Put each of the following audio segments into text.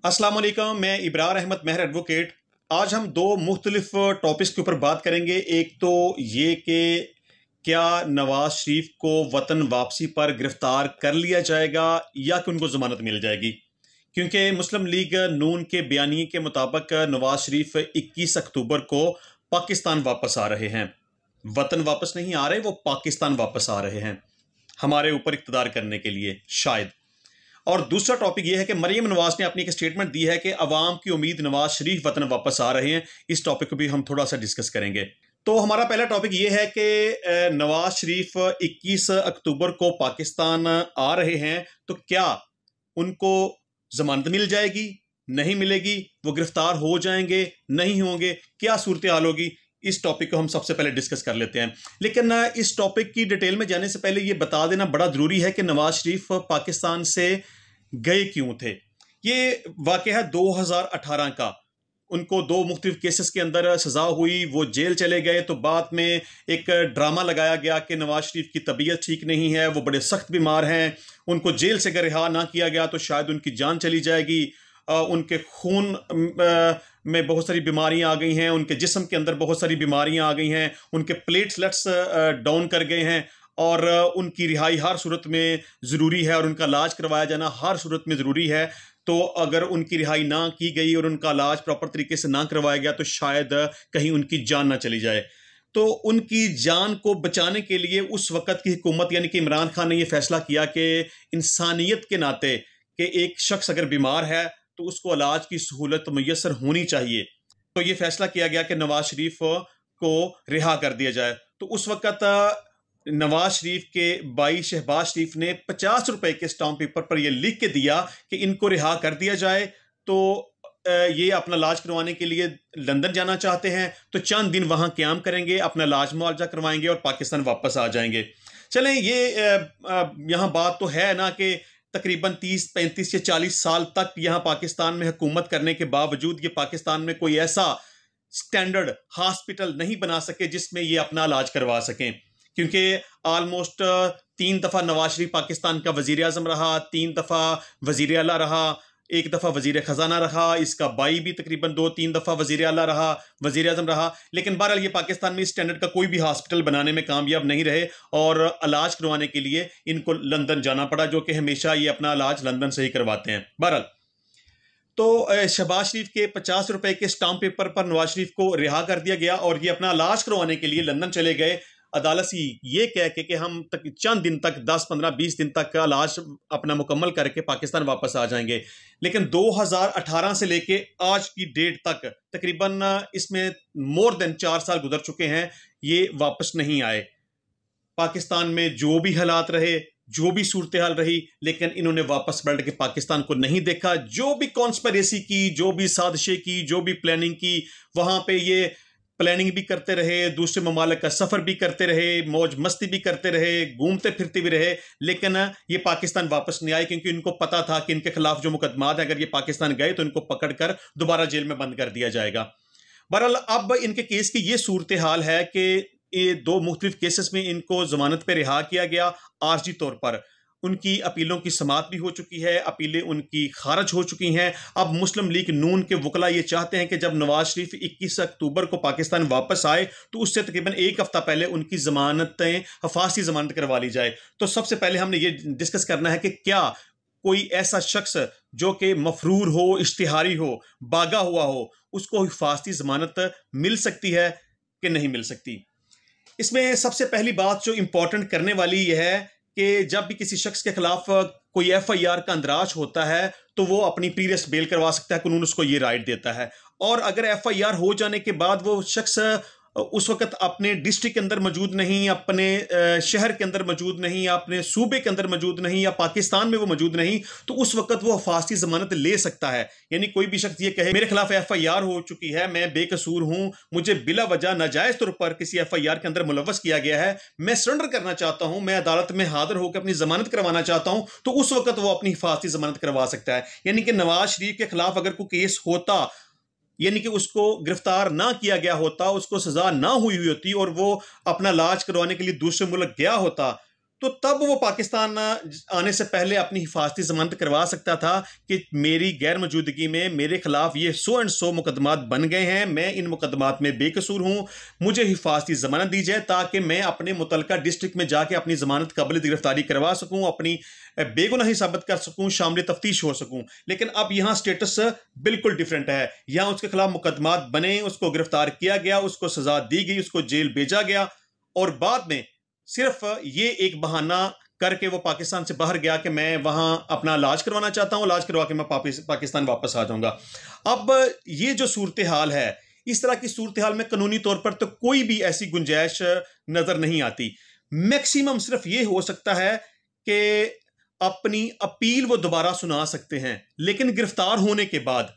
अस्सलाम वालेकुम, मैं इब्रार अहमद महर एडवोकेट। आज हम दो मुख्तलिफ टॉपिक्स के ऊपर बात करेंगे। एक तो ये कि क्या नवाज शरीफ को वतन वापसी पर गिरफ्तार कर लिया जाएगा या कि उनको जमानत मिल जाएगी, क्योंकि मुस्लिम लीग नून के बयानिए के मुताबिक नवाज शरीफ 21 अक्टूबर को पाकिस्तान वापस आ रहे हैं। वतन वापस नहीं आ रहे, वो पाकिस्तान वापस आ रहे हैं हमारे ऊपर इक़्तिदार करने के लिए शायद। और दूसरा टॉपिक यह है कि मरीम नवाज ने अपनी एक स्टेटमेंट दी है कि अवाम की उम्मीद नवाज शरीफ वतन वापस आ रहे हैं। इस टॉपिक को भी हम थोड़ा सा डिस्कस करेंगे। तो हमारा पहला टॉपिक यह है कि नवाज शरीफ 21 अक्टूबर को पाकिस्तान आ रहे हैं, तो क्या उनको जमानत मिल जाएगी, नहीं मिलेगी, वो गिरफ्तार हो जाएंगे, नहीं होंगे, क्या सूरत हाल होगी? इस टॉपिक को हम सबसे पहले डिस्कस कर लेते हैं। लेकिन इस टॉपिक की डिटेल में जाने से पहले ये बता देना बड़ा ज़रूरी है कि नवाज शरीफ पाकिस्तान से गए क्यों थे। ये वाक़या है 2018 का। उनको दो मुख्तलिफ केसेस के अंदर सज़ा हुई, वो जेल चले गए। तो बाद में एक ड्रामा लगाया गया कि नवाज शरीफ की तबीयत ठीक नहीं है, वो बड़े सख्त बीमार हैं, उनको जेल से अगर रिहा ना किया गया तो शायद उनकी जान चली जाएगी। उनके खून में बहुत सारी बीमारियां आ गई हैं, उनके जिस्म के अंदर बहुत सारी बीमारियां आ गई हैं, उनके प्लेटलेट्स डाउन कर गए हैं और उनकी रिहाई हर सूरत में ज़रूरी है और उनका इलाज करवाया जाना हर सूरत में ज़रूरी है। तो अगर उनकी रिहाई ना की गई और उनका इलाज प्रॉपर तरीके से ना करवाया गया तो शायद कहीं उनकी जान ना चली जाए। तो उनकी जान को बचाने के लिए उस वक़्त की हुकूमत यानी कि इमरान खान ने यह फैसला किया कि इंसानियत के नाते कि एक शख्स अगर बीमार है तो उसको इलाज की सहूलत मुयस्सर होनी चाहिए। तो ये फैसला किया गया कि नवाज शरीफ को रिहा कर दिया जाए। तो उस वक़्त नवाज शरीफ के भाई शहबाज शरीफ ने 50 रुपए के स्टाम्प पेपर पर यह लिख के दिया कि इनको रिहा कर दिया जाए। तो ये अपना इलाज करवाने के लिए लंदन जाना चाहते हैं, तो चंद दिन वहाँ क़याम करेंगे, अपना इलाज मुआवजा करवाएंगे और पाकिस्तान वापस आ जाएंगे। चलें, ये यहाँ बात तो है ना कि तकरीबन 30, 35 या 40 साल तक यहाँ पाकिस्तान में हुकूमत करने के बावजूद ये पाकिस्तान में कोई ऐसा स्टैंडर्ड हॉस्पिटल नहीं बना सके जिसमें ये अपना इलाज करवा सकें, क्योंकि आलमोस्ट 3 दफ़ा नवाज शरीफ पाकिस्तान का वज़ीर आज़म रहा, 3 दफ़ा वज़ीर आला रहा, 1 दफ़ा वज़ीर ख़जाना रहा, इसका भाई भी तकरीबन 2-3 दफ़ा वज़ीर आला रहा, वज़ीर आज़म रहा। लेकिन बहरहाल ये पाकिस्तान में स्टैंडर्ड का कोई भी हॉस्पिटल बनाने में कामयाब नहीं रहे और इलाज करवाने के लिए इनको लंदन जाना पड़ा, जो कि हमेशा ये अपना इलाज लंदन से ही करवाते हैं। बहरहाल तो शहबाज शरीफ के 50 रुपए के स्टाम्प पेपर पर नवाज शरीफ को रिहा कर दिया गया और ये अपना इलाज करवाने के लिए लंदन चले गए, अदालत से ये कह के कि हम चंद दिन तक 10, 15, 20 दिन तक का इलाज अपना मुकम्मल करके पाकिस्तान वापस आ जाएंगे। लेकिन 2018 से लेके आज की डेट तक तकरीबन इसमें मोर देन 4 साल गुजर चुके हैं, ये वापस नहीं आए। पाकिस्तान में जो भी हालात रहे, जो भी सूरत हाल रही, लेकिन इन्होंने वापस पलट के पाकिस्तान को नहीं देखा। जो भी कॉन्स्पिरेसी की, जो भी साजिशें की, जो भी प्लानिंग की, वहाँ पे ये प्लानिंग भी करते रहे, दूसरे ममालिक का सफ़र भी करते रहे, मौज मस्ती भी करते रहे, घूमते फिरते भी रहे, लेकिन ये पाकिस्तान वापस नहीं आए, क्योंकि इनको पता था कि इनके खिलाफ जो मुकदमात है, अगर ये पाकिस्तान गए तो इनको पकड़ कर दोबारा जेल में बंद कर दिया जाएगा। बहरहाल अब इनके केस की ये सूरत हाल है कि ये दो मुख्तलिफ केसेस में इनको जमानत पे रिहा किया गया आर्जी तौर पर। उनकी अपीलों की समाअत भी हो चुकी है, अपीलें उनकी खारिज हो चुकी हैं। अब मुस्लिम लीग नून के वकला ये चाहते हैं कि जब नवाज शरीफ 21 अक्टूबर को पाकिस्तान वापस आए तो उससे तकरीबन 1 हफ्ता पहले उनकी जमानतें, हफासी जमानत करवा ली जाए। तो सबसे पहले हमने ये डिस्कस करना है कि क्या कोई ऐसा शख्स जो कि मफरूर हो, इश्तिहारी हो, बागा हुआ हो, उसको हिफाजती जमानत मिल सकती है कि नहीं मिल सकती। इसमें सबसे पहली बात जो इंपॉर्टेंट करने वाली यह है कि जब भी किसी शख्स के खिलाफ कोई FIR का अंदराज होता है तो वो अपनी प्रीवियस बेल करवा सकता है, कानून उसको ये राइट देता है। और अगर FIR हो जाने के बाद वो शख्स उस वक़्त अपने डिस्ट्रिक्ट के अंदर मौजूद नहीं, अपने शहर के अंदर मौजूद नहीं, या अपने सूबे के अंदर मौजूद नहीं, या पाकिस्तान में वो मौजूद नहीं, तो उस वक़्त वो हिफाजती ज़मानत ले सकता है। यानी कोई भी शख्स ये कहे मेरे खिलाफ FIR हो चुकी है, मैं बेकसूर हूँ, मुझे बिला वजह नाजायज़ तौर पर किसी FIR के अंदर मुलव्वस किया गया है, मैं सरेंडर करना चाहता हूँ, मैं अदालत में हाजिर होकर अपनी ज़मानत करवाना चाहता हूँ, तो उस वक़्त वो अपनी हिफाजती ज़मानत करवा सकता है। यानी कि नवाज शरीफ के खिलाफ अगर कोई केस होता, यानी कि उसको गिरफ्तार ना किया गया होता, उसको सजा ना हुई होती और वो अपना इलाज करवाने के लिए दूसरे मुल्क गया होता, तो तब वो पाकिस्तान आने से पहले अपनी हिफाजती जमानत करवा सकता था कि मेरी गैर मौजूदगी में मेरे खिलाफ ये सो एंड सो मुकदमात बन गए हैं, मैं इन मुकदमात में बेकसूर हूं, मुझे हिफाजती जमानत दी जाए ताकि मैं अपने मुतलका डिस्ट्रिक्ट में जाके अपनी जमानत कबल गिरफ्तारी करवा सकूं, अपनी बेगुनाही साबित कर सकूं, शामिल तफ्तीश हो सकूं। लेकिन अब यहां स्टेटस बिल्कुल डिफरेंट है। यहां उसके खिलाफ मुकदमात बने, उसको गिरफ्तार किया गया, उसको सजा दी गई, उसको जेल भेजा गया और बाद में सिर्फ ये एक बहाना करके वो पाकिस्तान से बाहर गया कि मैं वहां अपना इलाज करवाना चाहता हूं, इलाज करवा के मैं पाकिस्तान वापस आ जाऊंगा। अब ये जो सूरत हाल है, इस तरह की सूरत हाल में कानूनी तौर पर तो कोई भी ऐसी गुंजाइश नजर नहीं आती। मैक्सिमम सिर्फ ये हो सकता है कि अपनी अपील वो दोबारा सुना सकते हैं, लेकिन गिरफ्तार होने के बाद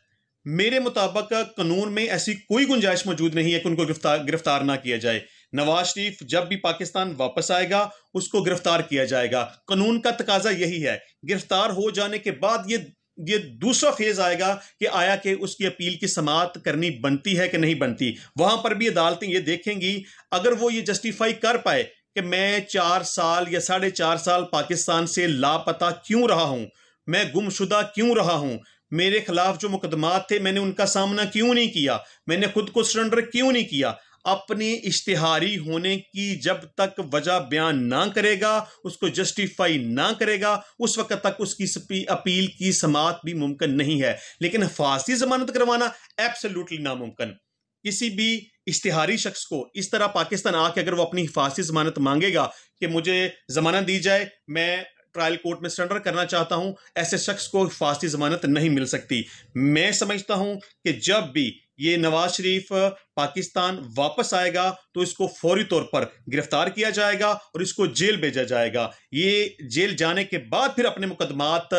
मेरे मुताबिक कानून में ऐसी कोई गुंजाइश मौजूद नहीं है कि उनको गिरफ्तार ना किया जाए। नवाज शरीफ जब भी पाकिस्तान वापस आएगा उसको गिरफ्तार किया जाएगा। कानून का तकाजा यही है। गिरफ्तार हो जाने के बाद ये दूसरा फेज आएगा कि आया कि उसकी अपील की समाअत करनी बनती है कि नहीं बनती। वहां पर भी अदालतें ये देखेंगी, अगर वो ये जस्टिफाई कर पाए कि मैं 4 साल या 4.5 साल पाकिस्तान से लापता क्यों रहा हूं, मैं गुमशुदा क्यों रहा हूं, मेरे खिलाफ जो मुकदमात थे मैंने उनका सामना क्यों नहीं किया, मैंने खुद को सरेंडर क्यों नहीं किया, अपने इश्तिहारी होने की जब तक वजह बयान ना करेगा, उसको जस्टिफाई ना करेगा, उस वक्त तक उसकी अपील की समाअत भी मुमकिन नहीं है। लेकिन फांसी जमानत करवाना एब्सोल्युटली नामुमकिन। किसी भी इश्तिहारी शख्स को इस तरह पाकिस्तान आके अगर वो अपनी हिफाजती जमानत मांगेगा कि मुझे जमानत दी जाए, मैं ट्रायल कोर्ट में सरेंडर करना चाहता हूं, ऐसे शख्स को हिफाजती जमानत नहीं मिल सकती। मैं समझता हूं कि जब भी ये नवाज शरीफ पाकिस्तान वापस आएगा तो इसको फौरी तौर पर गिरफ्तार किया जाएगा और इसको जेल भेजा जाएगा। ये जेल जाने के बाद फिर अपने मुकदमात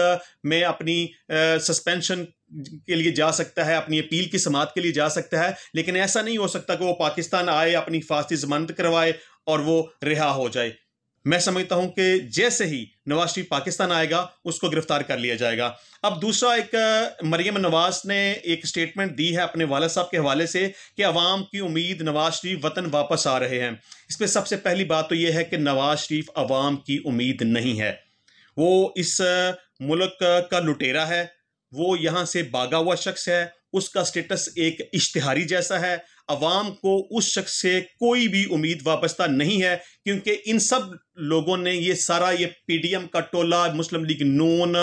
में अपनी सस्पेंशन के लिए जा सकता है, अपनी अपील की समाअत के लिए जा सकता है। लेकिन ऐसा नहीं हो सकता कि वो पाकिस्तान आए, अपनी हिफाजती जमानत करवाए और वो रिहा हो जाए। मैं समझता हूं कि जैसे ही नवाज शरीफ पाकिस्तान आएगा उसको गिरफ्तार कर लिया जाएगा। अब दूसरा, एक मरियम नवाज ने एक स्टेटमेंट दी है अपने वालिद साहब के हवाले से कि अवाम की उम्मीद नवाज शरीफ वतन वापस आ रहे हैं। इस पर सबसे पहली बात तो यह है कि नवाज शरीफ अवाम की उम्मीद नहीं है। वो इस मुल्क का लुटेरा है, वो यहाँ से भागा हुआ शख्स है, उसका स्टेटस एक इश्तिहारी जैसा है। अवाम को उस शख्स से कोई भी उम्मीद वाबस्ता नहीं है, क्योंकि इन सब लोगों ने ये सारा ये पीडीएम का टोला, मुस्लिम लीग नून,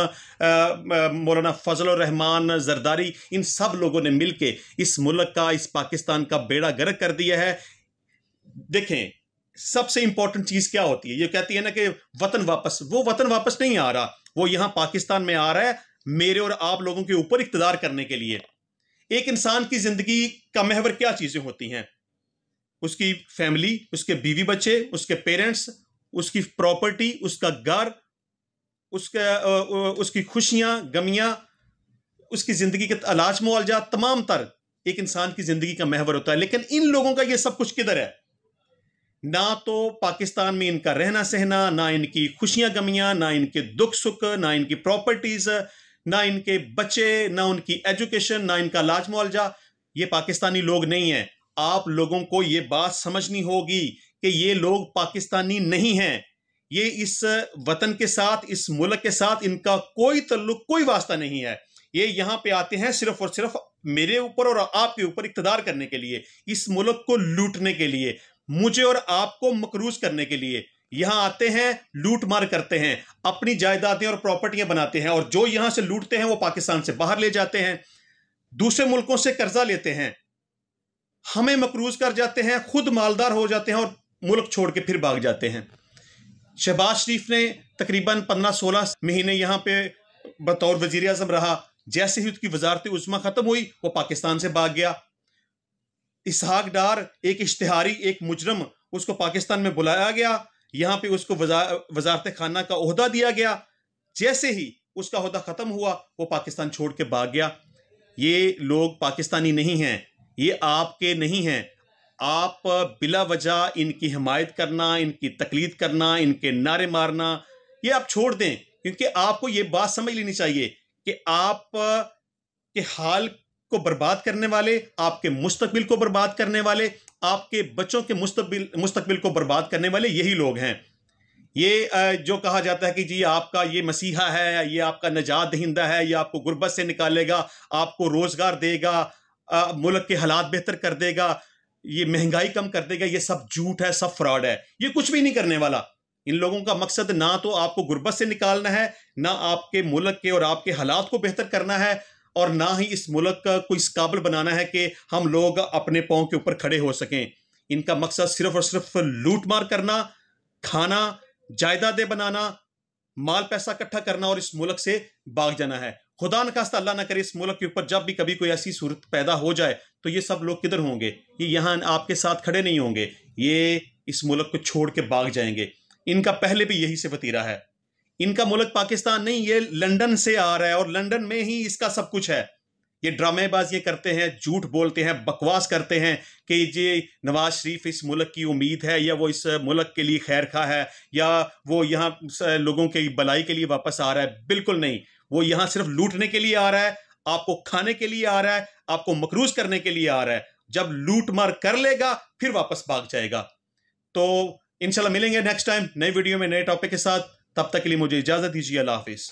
मौलाना फजल रहमान जरदारी, इन सब लोगों ने मिलके इस मुल्क का, इस पाकिस्तान का बेड़ा गर्क कर दिया है। देखें, सबसे इंपॉर्टेंट चीज क्या होती है, ये कहती है ना कि वतन वापस, वो वतन वापस नहीं आ रहा, वो यहां पाकिस्तान में आ रहा है मेरे और आप लोगों के ऊपर इक्तदार करने के लिए। एक इंसान की जिंदगी का महवर क्या चीजें होती हैं? उसकी फैमिली, उसके बीवी बच्चे, उसके पेरेंट्स, उसकी प्रॉपर्टी, उसका घर, उसकी खुशियां, गमियां, उसकी जिंदगी के इलाज मुआवजा, तमाम तर एक इंसान की जिंदगी का महवर होता है। लेकिन इन लोगों का ये सब कुछ किधर है? ना तो पाकिस्तान में इनका रहना सहना, ना इनकी खुशियां गमियां, ना इनके दुख सुख, ना इनकी प्रॉपर्टीज, ना इनके बच्चे, ना उनकी एजुकेशन, ना इनका इलाज मुआवजा। ये पाकिस्तानी लोग नहीं हैं। आप लोगों को ये बात समझनी होगी कि ये लोग पाकिस्तानी नहीं हैं। ये इस वतन के साथ, इस मुल्क के साथ इनका कोई तल्लुक, कोई वास्ता नहीं है। ये यहां पे आते हैं सिर्फ और सिर्फ मेरे ऊपर और आपके ऊपर इक्तदार करने के लिए, इस मुल्क को लूटने के लिए, मुझे और आपको मकरूज करने के लिए। यहां आते हैं, लूट मार करते हैं, अपनी जायदादें और प्रॉपर्टियां बनाते हैं, और जो यहां से लूटते हैं वो पाकिस्तान से बाहर ले जाते हैं, दूसरे मुल्कों से कर्जा लेते हैं, हमें मकरूज कर जाते हैं, खुद मालदार हो जाते हैं और मुल्क छोड़ के फिर भाग जाते हैं। शहबाज शरीफ ने तकरीबन 15-16 महीने यहां पे बतौर वजीर आजम रहा। जैसे ही उसकी वजारत उज़्मा खत्म हुई वो पाकिस्तान से भाग गया। इसहाक डार, एक इश्तिहारी, एक मुजरम, उसको पाकिस्तान में बुलाया गया, यहां पे उसको वजारत खाना का ओहदा दिया गया। जैसे ही उसका ओहदा खत्म हुआ वो पाकिस्तान छोड़ के भाग गया। ये लोग पाकिस्तानी नहीं हैं, ये आपके नहीं हैं। आप बिला वजह इनकी हिमायत करना, इनकी तकलीद करना, इनके नारे मारना, ये आप छोड़ दें। क्योंकि आपको ये बात समझ लेनी चाहिए कि आप के हाल को बर्बाद करने वाले, आपके मुस्तकबिल को बर्बाद करने वाले, आपके बच्चों के मुस्तकबिल को बर्बाद करने वाले यही लोग हैं। ये जो कहा जाता है कि जी आपका ये मसीहा है, ये आपका नजात दहिंदा है, ये आपको गुर्बत से निकालेगा, आपको रोजगार देगा, मुल्क के हालात बेहतर कर देगा, ये महंगाई कम कर देगा, ये सब झूठ है, सब फ्रॉड है। ये कुछ भी नहीं करने वाला। इन लोगों का मकसद ना तो आपको गुर्बत से निकालना है, ना आपके मुल्क के और आपके हालात को बेहतर करना है, और ना ही इस मुल्क को इस काबिल बनाना है कि हम लोग अपने पांव के ऊपर खड़े हो सकें। इनका मकसद सिर्फ और सिर्फ लूट मार करना, खाना, जायदादें बनाना, माल पैसा इकट्ठा करना और इस मुल्क से भाग जाना है। खुदा न खास्ता अल्लाह ना करे इस मुल्क के ऊपर जब भी कभी कोई ऐसी सूरत पैदा हो जाए तो ये सब लोग किधर होंगे? ये यहाँ आपके साथ खड़े नहीं होंगे, ये इस मुल्क को छोड़ के भाग जाएंगे। इनका पहले भी यही से वतीरा है। इनका मुल्क पाकिस्तान नहीं, ये लंदन से आ रहा है और लंदन में ही इसका सब कुछ है। ये ड्रामेबाजी करते हैं, झूठ बोलते हैं, बकवास करते हैं कि ये नवाज शरीफ इस मुल्क की उम्मीद है, या वो इस मुल्क के लिए खैर खा है, या वो यहाँ लोगों के भलाई के लिए वापस आ रहा है। बिल्कुल नहीं, वो यहाँ सिर्फ लूटने के लिए आ रहा है, आपको खाने के लिए आ रहा है, आपको मकरूज करने के लिए आ रहा है। जब लूट मार कर लेगा फिर वापस भाग जाएगा। तो इंशाल्लाह मिलेंगे नेक्स्ट टाइम नई वीडियो में नए टॉपिक के साथ। तब तक के लिए मुझे इजाजत दीजिए। अल्लाह हाफिज।